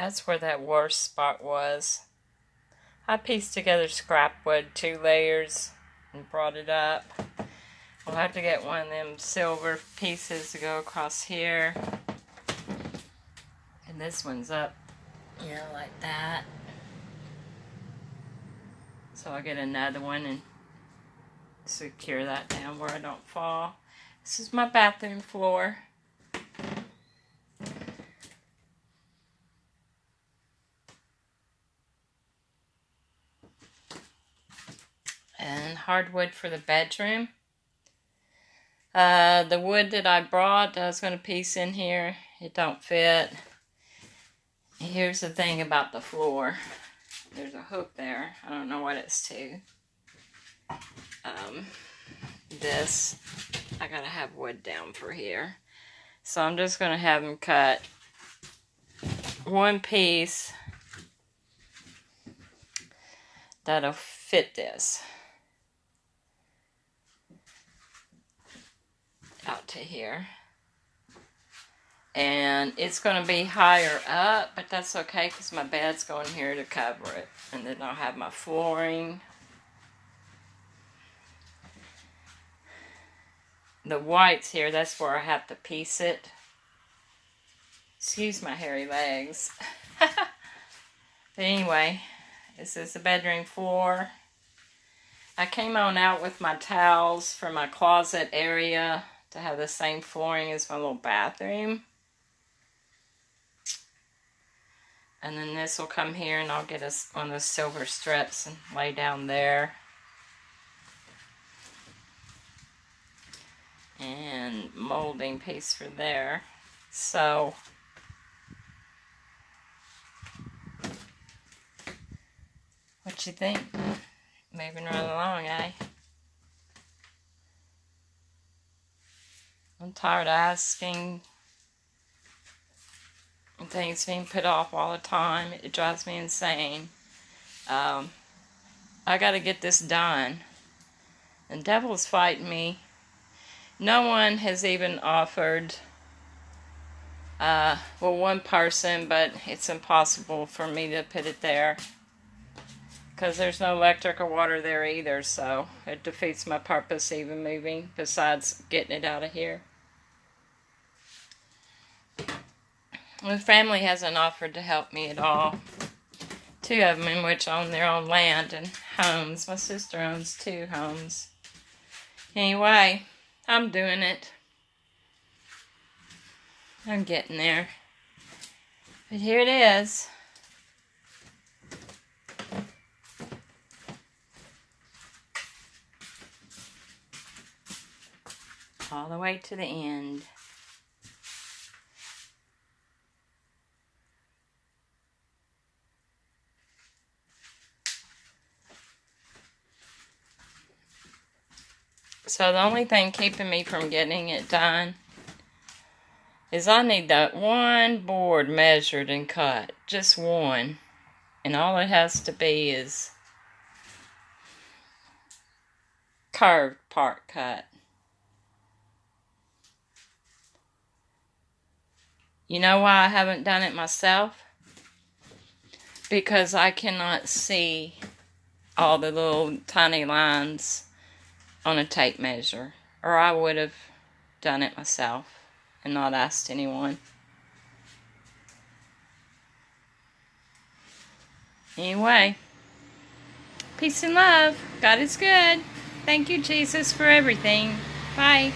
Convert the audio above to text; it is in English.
That's where that worst spot was. I pieced together scrap wood, 2 layers, and brought it up. We'll have to get one of them silver pieces to go across here. And this one's up, like that. So I'll get another one and secure that down where I don't fall. This is my bathroom floor. And hardwood for the bedroom. The wood that I brought, I was going to piece in here. It don't fit. Here's the thing about the floor. There's a hook there. I don't know what it's to. This, I gotta have wood down for here. So I'm just going to have them cut one piece that'll fit this out to here. And it's going to be higher up, but that's okay because my bed's going here to cover it. And then I'll have my flooring. The whites here, that's where I have to piece it. Excuse my hairy legs. But anyway, this is the bedroom floor. I came on out with my towels for my closet area to have the same flooring as my little bathroom. And then this will come here and I'll get us one of those silver strips and lay down there. And molding piece for there. So what you think? Moving right along, eh? I'm tired of asking. Things being put off all the time. It drives me insane. I gotta get this done. The devil's fighting me. No one has even offered, well, one person, but it's impossible for me to put it there because there's no electric or water there either, so it defeats my purpose even moving, besides getting it out of here. The family hasn't offered to help me at all. 2 of them in which own their own land and homes. My sister owns 2 homes. Anyway, I'm doing it. I'm getting there. But here it is. All the way to the end. So the only thing keeping me from getting it done is I need that one board measured and cut. Just one. And all it has to be is curved part cut. You know why I haven't done it myself? Because I cannot see all the little tiny lines on a tape measure, or I would have done it myself and not asked anyone. Anyway, peace and love. God is good. Thank you, Jesus, for everything. Bye.